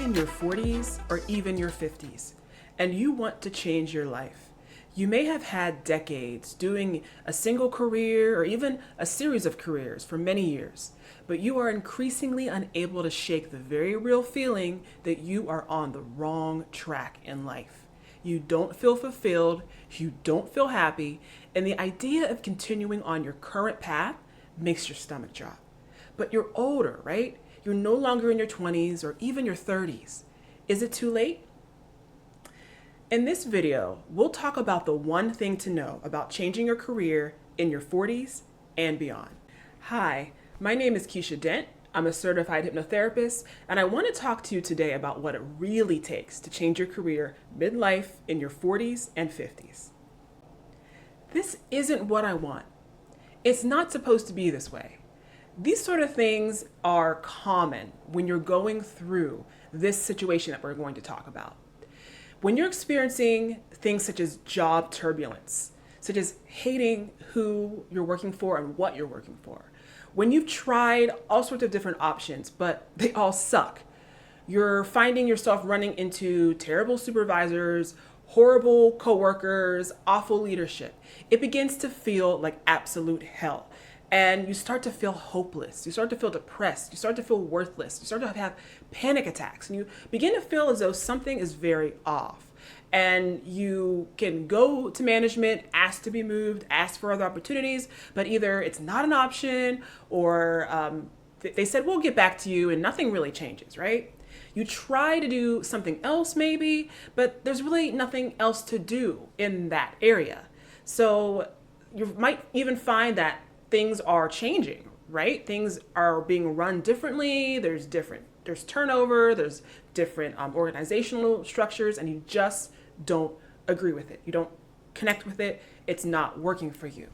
in your 40s or even your 50s and you want to change your life. You may have had decades doing a single career or even a series of careers for many years, but you are increasingly unable to shake the very real feeling that you are on the wrong track in life. You don't feel fulfilled, you don't feel happy, and the idea of continuing on your current path makes your stomach drop. But you're older, right? You're no longer in your 20s or even your 30s. Is it too late? In this video, we'll talk about the one thing to know about changing your career in your 40s and beyond. Hi, my name is Keisha Dent. I'm a certified hypnotherapist, and I want to talk to you today about what it really takes to change your career midlife in your 40s and 50s. This isn't what I want. It's not supposed to be this way. These sort of things are common when you're going through this situation that we're going to talk about. When you're experiencing things such as job turbulence, such as hating who you're working for and what you're working for, when you've tried all sorts of different options, but they all suck, you're finding yourself running into terrible supervisors, horrible coworkers, awful leadership, it begins to feel like absolute hell. And you start to feel hopeless. You start to feel depressed. You start to feel worthless. You start to have panic attacks. And you begin to feel as though something is very off. And you can go to management, ask to be moved, ask for other opportunities, but either it's not an option or they said, we'll get back to you, and nothing really changes, right? You try to do something else maybe, but there's really nothing else to do in that area. So you might even find that things are changing, right? Things are being run differently. There's turnover, there's different organizational structures, and you just don't agree with it. You don't connect with it. It's not working for you.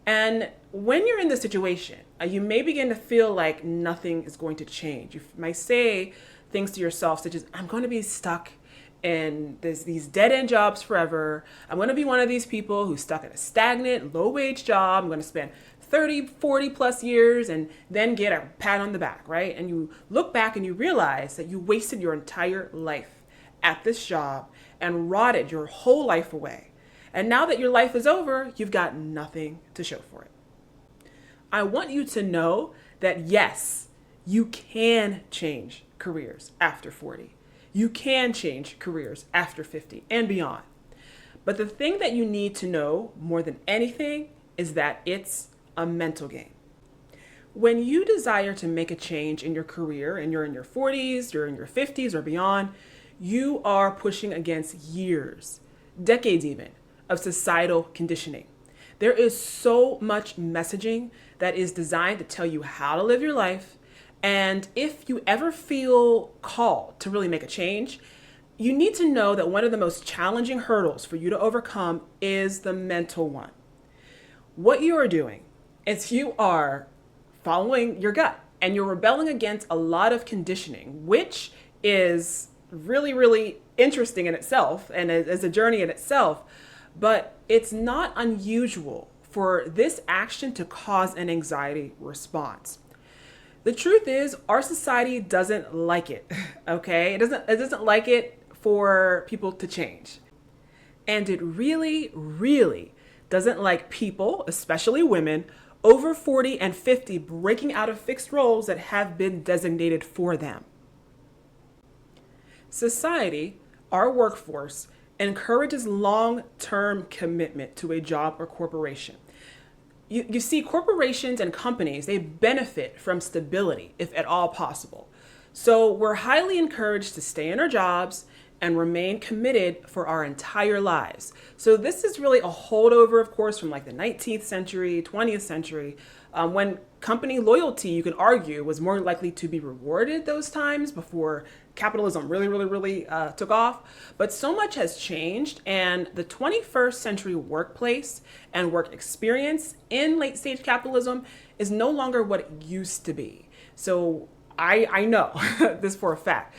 And when you're in this situation, you may begin to feel like nothing is going to change. You might say things to yourself such as, I'm going to be stuck in these dead-end jobs forever. I'm going to be one of these people who's stuck in a stagnant, low-wage job. I'm going to spend 30, 40 plus years and then get a pat on the back, right? And you look back and you realize that you wasted your entire life at this job and rotted your whole life away. And now that your life is over, you've got nothing to show for it. I want you to know that yes, you can change careers after 40. You can change careers after 50 and beyond. But the thing that you need to know more than anything is that it's a mental game. When you desire to make a change in your career and you're in your 40s, you're in your 50s or beyond, you are pushing against years, decades even, of societal conditioning. There is so much messaging that is designed to tell you how to live your life. And if you ever feel called to really make a change, you need to know that one of the most challenging hurdles for you to overcome is the mental one. What you are doing is you are following your gut and you're rebelling against a lot of conditioning, which is really, really interesting in itself and is a journey in itself. But it's not unusual for this action to cause an anxiety response. The truth is, our society doesn't like it, okay? It doesn't like it for people to change. And it really, really doesn't like people, especially women, over 40 and 50 breaking out of fixed roles that have been designated for them. Society, our workforce, encourages long-term commitment to a job or corporation. You see, corporations and companies, they benefit from stability, if at all possible. So we're highly encouraged to stay in our jobs and remain committed for our entire lives. So this is really a holdover, of course, from like the 19th century, 20th century, when company loyalty, you can argue, was more likely to be rewarded those times before capitalism really took off. But so much has changed, and the 21st century workplace and work experience in late stage capitalism is no longer what it used to be. So I know this for a fact.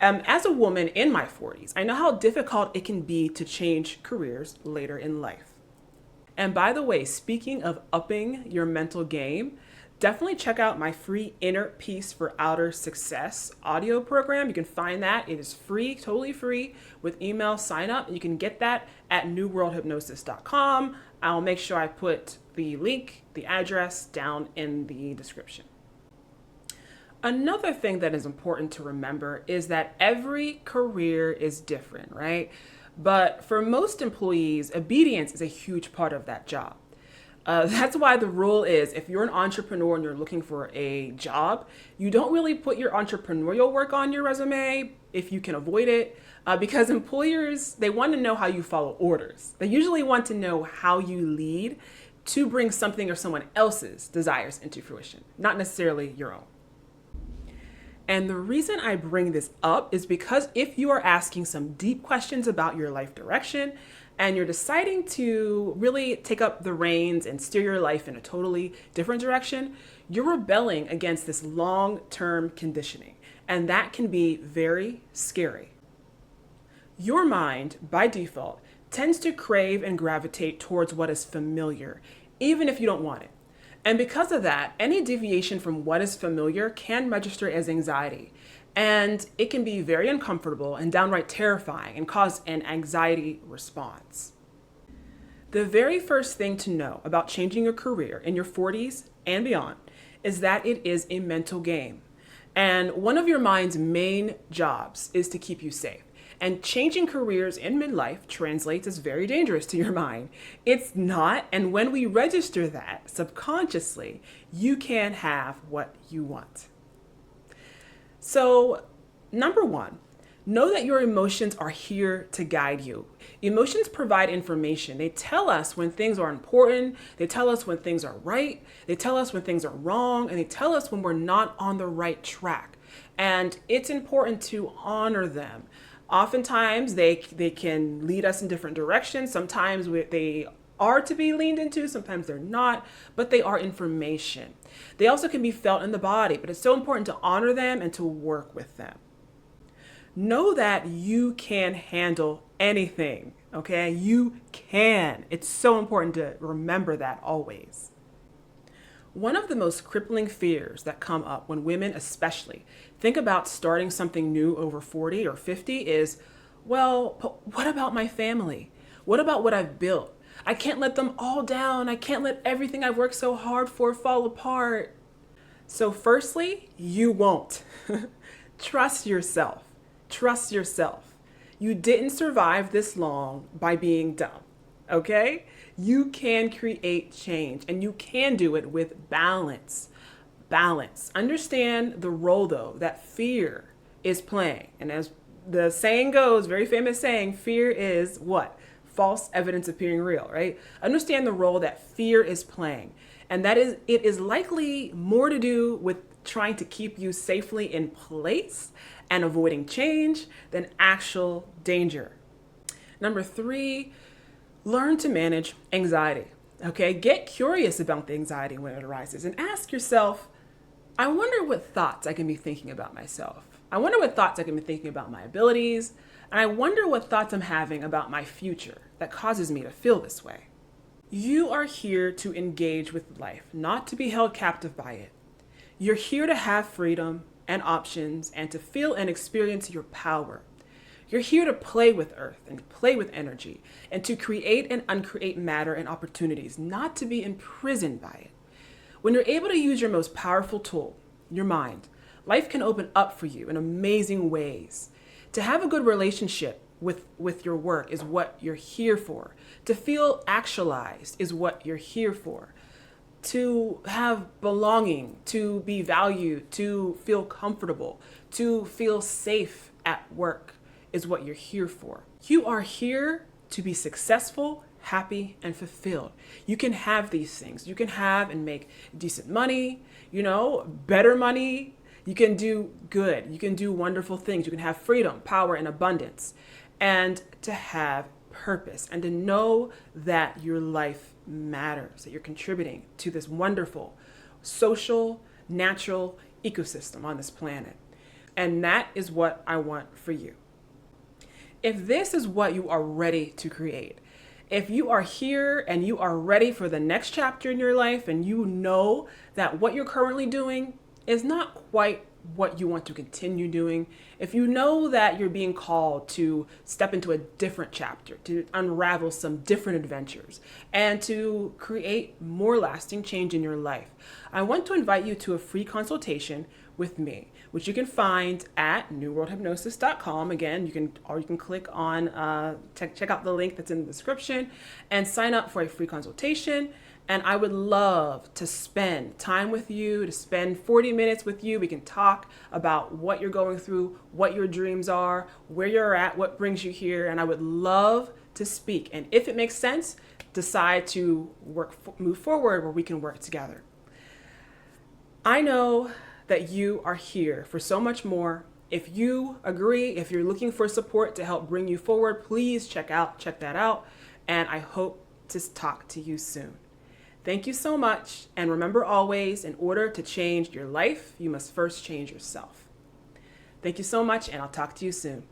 As a woman in my 40s, I know how difficult it can be to change careers later in life. And by the way, speaking of upping your mental game, definitely check out my free Inner Peace for Outer Success audio program. You can find that. It is free, totally free with email sign up. You can get that at newworldhypnosis.com. I'll make sure I put the link, the address down in the description. Another thing that is important to remember is that every career is different, right? But for most employees, obedience is a huge part of that job. That's why the rule is if you're an entrepreneur and you're looking for a job, you don't really put your entrepreneurial work on your resume if you can avoid it, because employers, they want to know how you follow orders. They usually want to know how you lead to bring something or someone else's desires into fruition, not necessarily your own. And the reason I bring this up is because if you are asking some deep questions about your life direction, and you're deciding to really take up the reins and steer your life in a totally different direction, you're rebelling against this long-term conditioning. And that can be very scary. Your mind, by default, tends to crave and gravitate towards what is familiar, even if you don't want it. And because of that, any deviation from what is familiar can register as anxiety. And it can be very uncomfortable and downright terrifying and cause an anxiety response. The very first thing to know about changing your career in your 40s and beyond is that it is a mental game. And one of your mind's main jobs is to keep you safe. And changing careers in midlife translates as very dangerous to your mind. It's not, and when we register that subconsciously, you can have what you want. So, number one, know that your emotions are here to guide you. Emotions provide information. They tell us when things are important. They tell us when things are right. They tell us when things are wrong. And they tell us when we're not on the right track. And it's important to honor them. Oftentimes, they can lead us in different directions. Sometimes they are to be leaned into, sometimes they're not, but they are information. They also can be felt in the body, but it's so important to honor them and to work with them. Know that you can handle anything, okay? You can. It's so important to remember that always. One of the most crippling fears that come up when women especially think about starting something new over 40 or 50 is, well, but what about my family? What about what I've built? I can't let them all down. I can't let everything I've worked so hard for fall apart. So firstly, you won't. Trust yourself. Trust yourself. You didn't survive this long by being dumb, okay? You can create change and you can do it with balance. Balance. Understand the role, though, that fear is playing. And as the saying goes, very famous saying, fear is what? False evidence appearing real, right? Understand the role that fear is playing. And that is, it is likely more to do with trying to keep you safely in place and avoiding change than actual danger. Number 3, learn to manage anxiety. Okay, get curious about the anxiety when it arises and ask yourself, I wonder what thoughts I can be thinking about myself. I wonder what thoughts I can be thinking about my abilities. And I wonder what thoughts I'm having about my future that causes me to feel this way. You are here to engage with life, not to be held captive by it. You're here to have freedom and options and to feel and experience your power. You're here to play with earth and play with energy and to create and uncreate matter and opportunities, not to be imprisoned by it. When you're able to use your most powerful tool, your mind, life can open up for you in amazing ways. To have a good relationship with your work is what you're here for. To feel actualized is what you're here for. To have belonging, to be valued, to feel comfortable, to feel safe at work is what you're here for. You are here to be successful, happy, and fulfilled. You can have these things. You can have and make decent money, better money. You can do good. You can do wonderful things. You can have freedom, power, and abundance. And to have purpose and to know that your life matters, that you're contributing to this wonderful social, natural ecosystem on this planet. And that is what I want for you. If this is what you are ready to create, If you are here and you are ready for the next chapter in your life and you know that what you're currently doing is not quite what you want to continue doing, if you know that you're being called to step into a different chapter, to unravel some different adventures, and to create more lasting change in your life, I want to invite you to a free consultation with me, which you can find at newworldhypnosis.com. Again, you can click on check out the link that's in the description and sign up for a free consultation. And I would love to spend time with you, to spend 40 minutes with you. We can talk about what you're going through, what your dreams are, where you're at, what brings you here. And I would love to speak. And if it makes sense, decide to move forward where we can work together. I know that you are here for so much more. If you agree, if you're looking for support to help bring you forward, please check that out. And I hope to talk to you soon. Thank you so much. And remember always, in order to change your life, you must first change yourself. Thank you so much, and I'll talk to you soon.